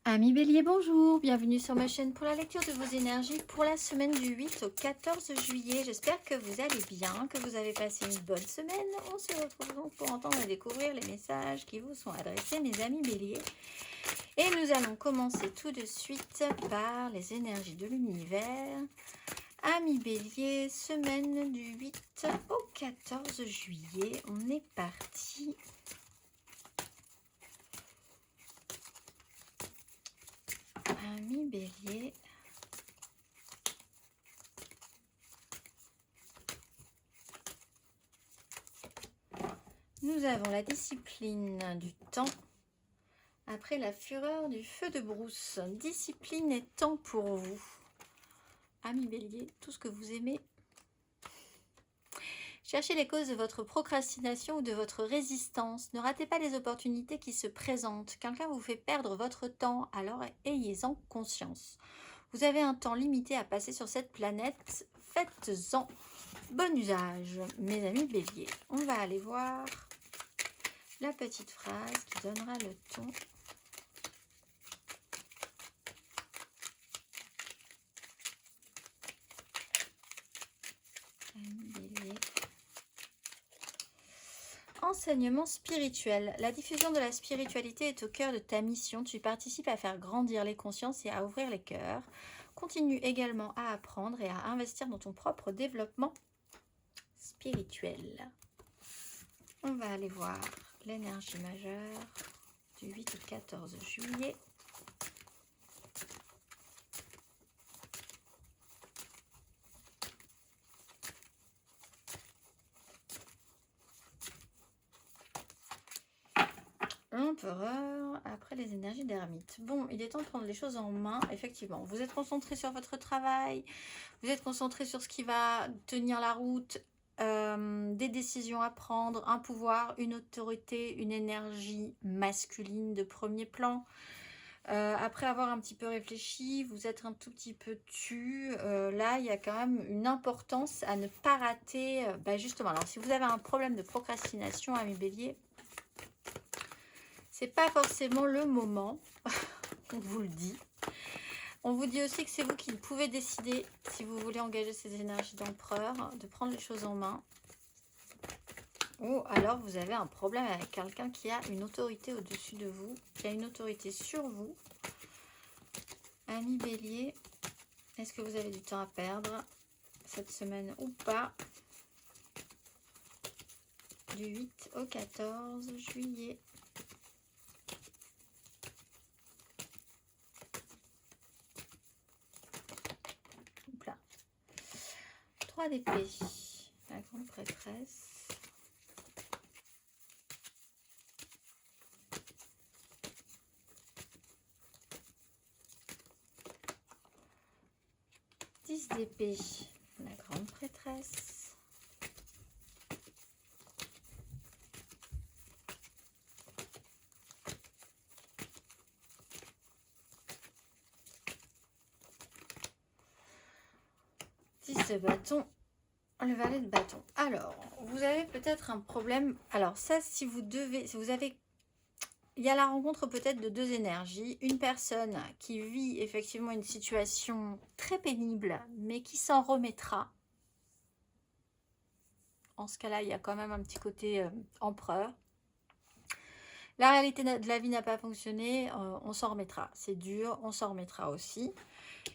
Amis Bélier, bonjour, bienvenue sur ma chaîne pour la lecture de vos énergies pour la semaine du 8 au 14 juillet. J'espère que vous allez bien, que vous avez passé une bonne semaine. On se retrouve donc pour entendre et découvrir les messages qui vous sont adressés, mes amis Bélier. Et nous allons commencer tout de suite par les énergies de l'univers. Amis Bélier, semaine du 8 au 14 juillet, on est parti. Amis Bélier, nous avons la discipline du temps après la fureur du feu de brousse. Discipline et temps pour vous. Amis Bélier, tout ce que vous aimez. Cherchez les causes de votre procrastination ou de votre résistance. Ne ratez pas les opportunités qui se présentent. Quelqu'un vous fait perdre votre temps, alors ayez-en conscience. Vous avez un temps limité à passer sur cette planète. Faites-en bon usage, mes amis Bélier. On va aller voir la petite phrase qui donnera le ton. Enseignement spirituel. La diffusion de la spiritualité est au cœur de ta mission. Tu participes à faire grandir les consciences et à ouvrir les cœurs. Continue également à apprendre et à investir dans ton propre développement spirituel. On va aller voir l'énergie majeure du 8 au 14 juillet. L'empereur, après les énergies d'ermite. Bon, il est temps de prendre les choses en main, effectivement. Vous êtes concentré sur votre travail, vous êtes concentré sur ce qui va tenir la route, des décisions à prendre, un pouvoir, une autorité, une énergie masculine de premier plan. Après avoir un petit peu réfléchi, vous êtes un tout petit peu tu. Là, il y a quand même une importance à ne pas rater. Justement, alors si vous avez un problème de procrastination, ami Bélier, c'est pas forcément le moment, on vous le dit. On vous dit aussi que c'est vous qui pouvez décider, si vous voulez engager ces énergies d'empereur, de prendre les choses en main. Ou alors vous avez un problème avec quelqu'un qui a une autorité au-dessus de vous, qui a une autorité sur vous. Ami Bélier, est-ce que vous avez du temps à perdre cette semaine ou pas? Du 8 au 14 juillet. 3 d'épée, la grande prêtresse. D'épée, la grande prêtresse. De bâton, le valet de bâton. Alors, vous avez peut-être un problème. Alors ça, si vous avez, il y a la rencontre peut-être de deux énergies. Une personne qui vit effectivement une situation très pénible, mais qui s'en remettra. En ce cas-là, il y a quand même un petit côté empereur. La réalité de la vie n'a pas fonctionné, on s'en remettra. C'est dur, on s'en remettra aussi.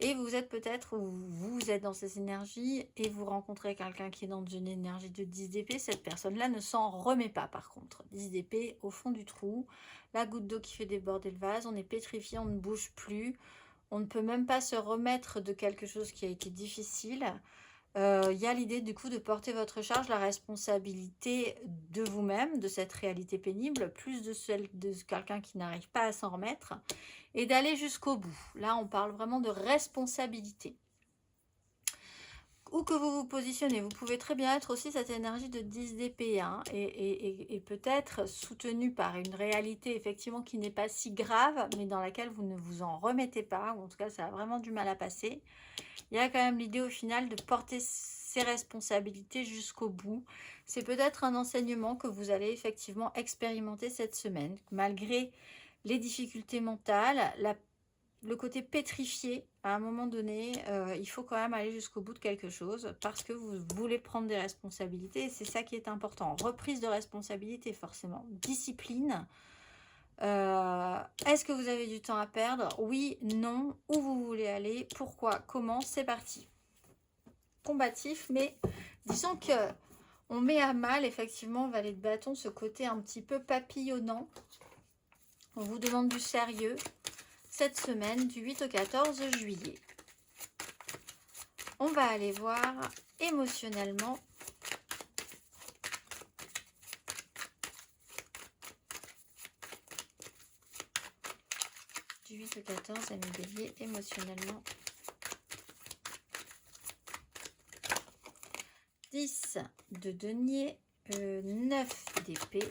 Et vous êtes peut-être, ou vous êtes dans ces énergies, et vous rencontrez quelqu'un qui est dans une énergie de 10 d'épée. Cette personne-là ne s'en remet pas par contre. 10 d'épée au fond du trou, la goutte d'eau qui fait déborder le vase, on est pétrifié, on ne bouge plus. On ne peut même pas se remettre de quelque chose qui a été difficile. Il y a l'idée du coup de porter votre charge, la responsabilité de vous-même, de cette réalité pénible, plus de celle de quelqu'un qui n'arrive pas à s'en remettre, et d'aller jusqu'au bout. Là, on parle vraiment de responsabilité. Où que vous vous positionnez, vous pouvez très bien être aussi cette énergie de 10 d'épée, hein, et peut-être soutenu par une réalité effectivement qui n'est pas si grave, mais dans laquelle vous ne vous en remettez pas, ou en tout cas ça a vraiment du mal à passer. Il y a quand même l'idée au final de porter ses responsabilités jusqu'au bout. C'est peut-être un enseignement que vous allez effectivement expérimenter cette semaine, malgré les difficultés mentales, le côté pétrifié. À un moment donné, il faut quand même aller jusqu'au bout de quelque chose parce que vous voulez prendre des responsabilités. Et c'est ça qui est important. Reprise de responsabilité, forcément. Discipline. Est-ce que vous avez du temps à perdre? Oui, non. Où vous voulez aller? Pourquoi? Comment? C'est parti. Combatif, mais disons que on met à mal, effectivement, valet de bâton, ce côté un petit peu papillonnant. On vous demande du sérieux cette semaine du 8 au 14 juillet. On va aller voir émotionnellement. Du 8 au 14, amis bélier, émotionnellement. 10 de denier, 9 d'épée.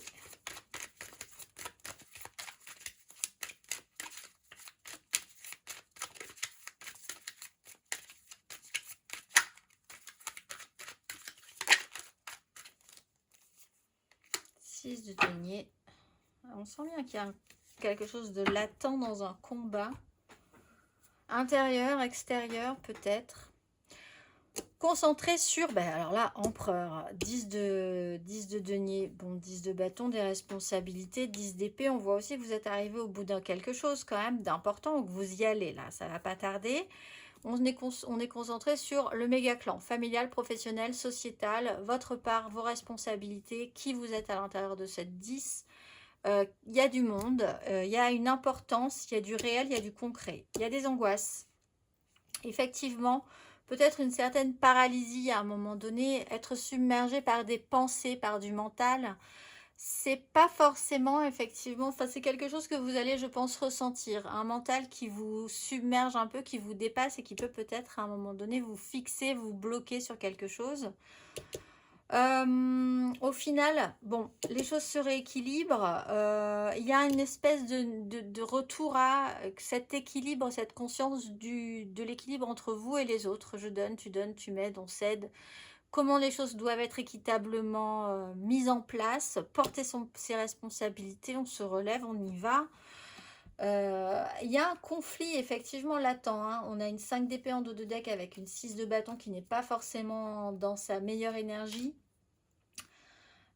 De denier. On sent bien qu'il y a quelque chose de latent dans un combat intérieur, extérieur peut-être. Concentré sur, alors là, empereur, 10 de denier, bon, 10 de bâton, des responsabilités, 10 d'épée. On voit aussi que vous êtes arrivé au bout d'un quelque chose quand même d'important, que vous y allez là, ça va pas tarder. On est concentré sur le méga clan, familial, professionnel, sociétal, votre part, vos responsabilités, qui vous êtes à l'intérieur de cette 10. Il y a du monde, il y a une importance, il y a du réel, il y a du concret, il y a des angoisses. Effectivement, peut-être une certaine paralysie à un moment donné, être submergé par des pensées, par du mental. C'est pas forcément, effectivement, enfin c'est quelque chose que vous allez, je pense, ressentir. Un mental qui vous submerge un peu, qui vous dépasse et qui peut peut-être à un moment donné vous fixer, vous bloquer sur quelque chose. Au final, bon, les choses se rééquilibrent. Il y a une espèce de retour à cet équilibre, cette conscience de l'équilibre entre vous et les autres. Je donne, tu m'aides, on s'aide. Comment les choses doivent être équitablement mises en place, porter ses responsabilités, on se relève, on y va. Il y a un conflit effectivement latent, hein. On a une 5 d'épée en dos de deck avec une 6 de bâton qui n'est pas forcément dans sa meilleure énergie.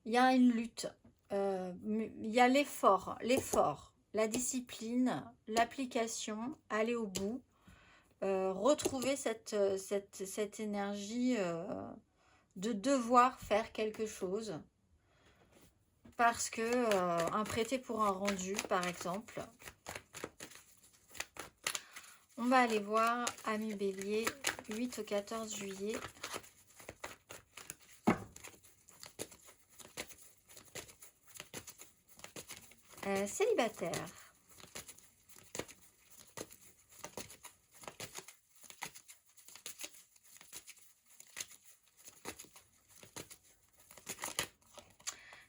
Il y a une lutte, il y a l'effort, la discipline, l'application, aller au bout, retrouver cette énergie de devoir faire quelque chose parce que un prêté pour un rendu par exemple. On va aller voir amis bélier 8 au 14 juillet. Célibataire.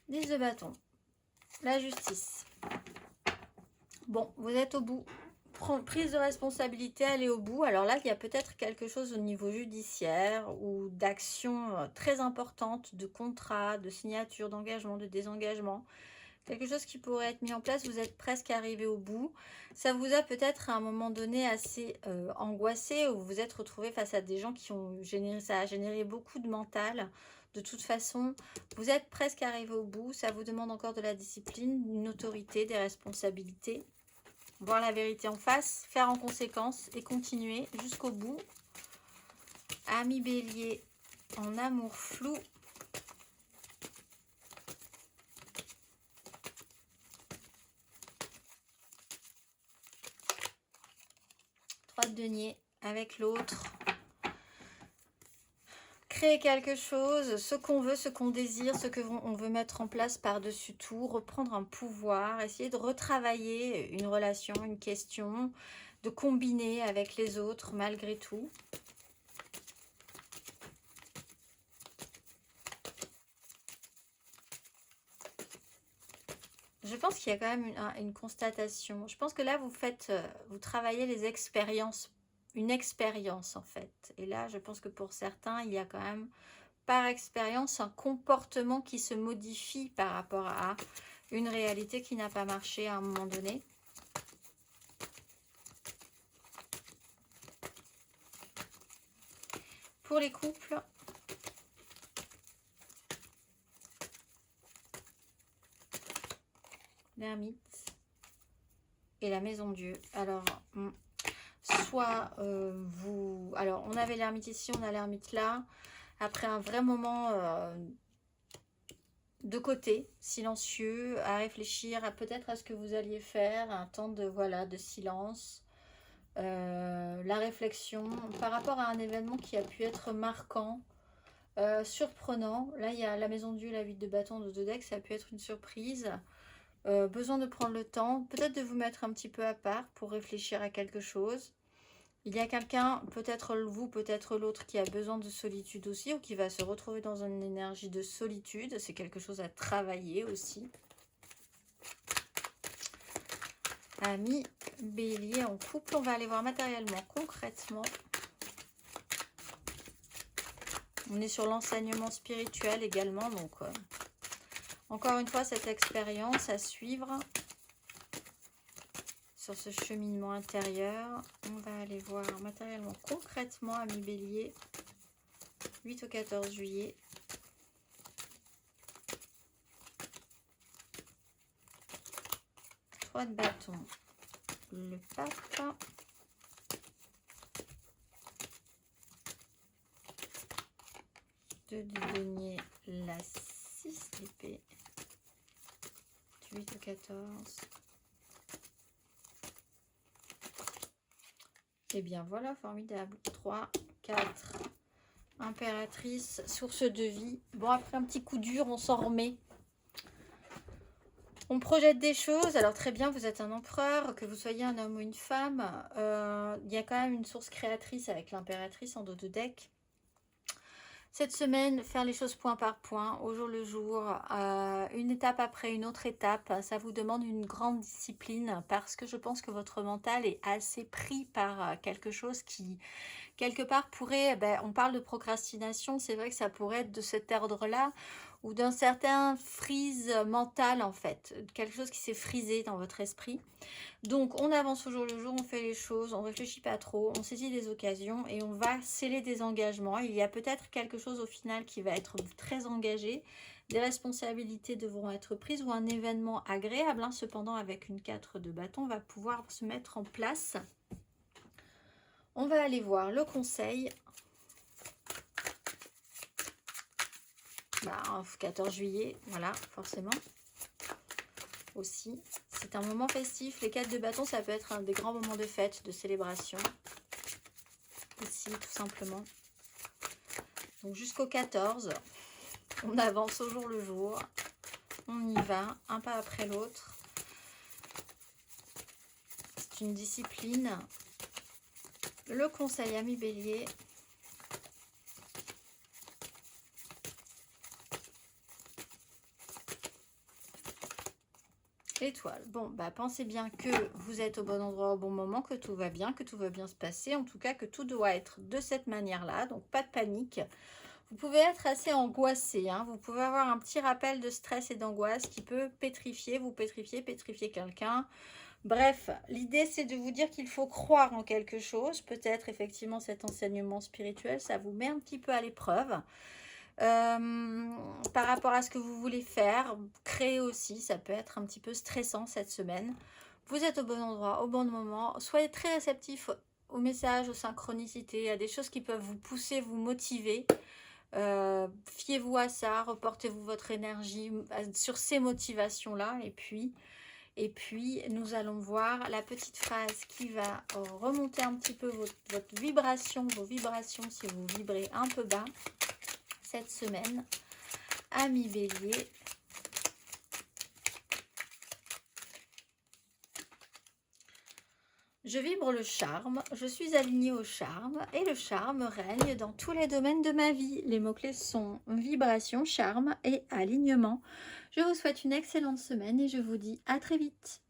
Dix de bâton. La justice. Bon, vous êtes au bout. Prise de responsabilité, aller au bout. Alors là, il y a peut-être quelque chose au niveau judiciaire ou d'action très importante, de contrat, de signature, d'engagement, de désengagement. Quelque chose qui pourrait être mis en place, vous êtes presque arrivé au bout. Ça vous a peut-être à un moment donné assez angoissé ou vous vous êtes retrouvé face à des gens qui ont généré, ça a généré beaucoup de mental. De toute façon, vous êtes presque arrivé au bout. Ça vous demande encore de la discipline, une autorité, des responsabilités. Voir la vérité en face, faire en conséquence et continuer jusqu'au bout. Ami bélier en amour flou. Trois de denier avec l'autre. Créer quelque chose, ce qu'on veut, ce qu'on désire, ce qu'on veut mettre en place par-dessus tout, reprendre un pouvoir, essayer de retravailler une relation, une question, de combiner avec les autres malgré tout. Je pense qu'il y a quand même une constatation. Je pense que là, vous travaillez les expériences, une expérience en fait. Et là, je pense que pour certains, il y a quand même par expérience un comportement qui se modifie par rapport à une réalité qui n'a pas marché à un moment donné. pour les couples, l'ermite et la maison Dieu. Alors, soit vous... Alors, on avait l'ermite ici, on a l'ermite là. Après un vrai moment de côté, silencieux, à réfléchir à peut-être à ce que vous alliez faire, un temps de, voilà, de silence, la réflexion par rapport à un événement qui a pu être marquant, surprenant. Là, il y a la maison Dieu, la 8 de bâton, de 2 decks, ça a pu être une surprise. Besoin de prendre le temps, peut-être de vous mettre un petit peu à part pour réfléchir à quelque chose. Il y a quelqu'un, peut-être vous, peut-être l'autre, qui a besoin de solitude aussi, ou qui va se retrouver dans une énergie de solitude. C'est quelque chose à travailler aussi. Amis Bélier en couple, on va aller voir matériellement, concrètement. On est sur l'enseignement spirituel également, donc encore une fois, cette expérience à suivre sur ce cheminement intérieur. On va aller voir matériellement, concrètement, amis Bélier, 8 au 14 juillet. Trois de bâton, le pape. Deux de denier, la 6 d'épée. 8 au 14. Et bien voilà, formidable. 3, 4, impératrice, source de vie. Bon, après un petit coup dur, on s'en remet. On projette des choses. Alors très bien, vous êtes un empereur, que vous soyez un homme ou une femme. Il y a quand même une source créatrice avec l'impératrice en dos de deck. Cette semaine, faire les choses point par point, au jour le jour, une étape après une autre étape. Ça vous demande une grande discipline parce que je pense que votre mental est assez pris par quelque chose qui, quelque part, pourrait... on parle de procrastination, c'est vrai que ça pourrait être de cet ordre-là ou d'un certain freeze mental en fait. Quelque chose qui s'est frisé dans votre esprit. Donc, on avance au jour le jour, on fait les choses, on réfléchit pas trop, on saisit des occasions et on va sceller des engagements. Il y a peut-être quelque chose au final qui va être très engagé. Des responsabilités devront être prises ou un événement agréable. Cependant, avec une 4 de bâton, va pouvoir se mettre en place. On va aller voir le conseil. 14 juillet, voilà, forcément. Aussi, c'est un moment festif. Les 4 de bâton, ça peut être un des grands moments de fête, de célébration. Ici, tout simplement. Donc jusqu'au 14, on avance au jour le jour. On y va, un pas après l'autre. C'est une discipline. Le conseil, ami Bélier. Étoile. Bon, pensez bien que vous êtes au bon endroit au bon moment, que tout va bien se passer. En tout cas, que tout doit être de cette manière-là. Donc, pas de panique. Vous pouvez être assez angoissé. Vous pouvez avoir un petit rappel de stress et d'angoisse qui peut pétrifier, pétrifier quelqu'un. Bref, l'idée, c'est de vous dire qu'il faut croire en quelque chose. Peut-être, effectivement, cet enseignement spirituel, ça vous met un petit peu à l'épreuve. Par rapport à ce que vous voulez faire, créer aussi, ça peut être un petit peu stressant cette semaine. Vous êtes au bon endroit, au bon moment. Soyez très réceptif aux messages, aux synchronicités, à des choses qui peuvent vous pousser, vous motiver. Fiez-vous à ça, reportez-vous votre énergie sur ces motivations-là. Et puis, nous allons voir la petite phrase qui va remonter un petit peu votre vibration, vos vibrations si vous vibrez un peu bas. Cette semaine, amis Bélier, je vibre le charme, je suis alignée au charme et le charme règne dans tous les domaines de ma vie. Les mots-clés sont vibration, charme et alignement. Je vous souhaite une excellente semaine et je vous dis à très vite.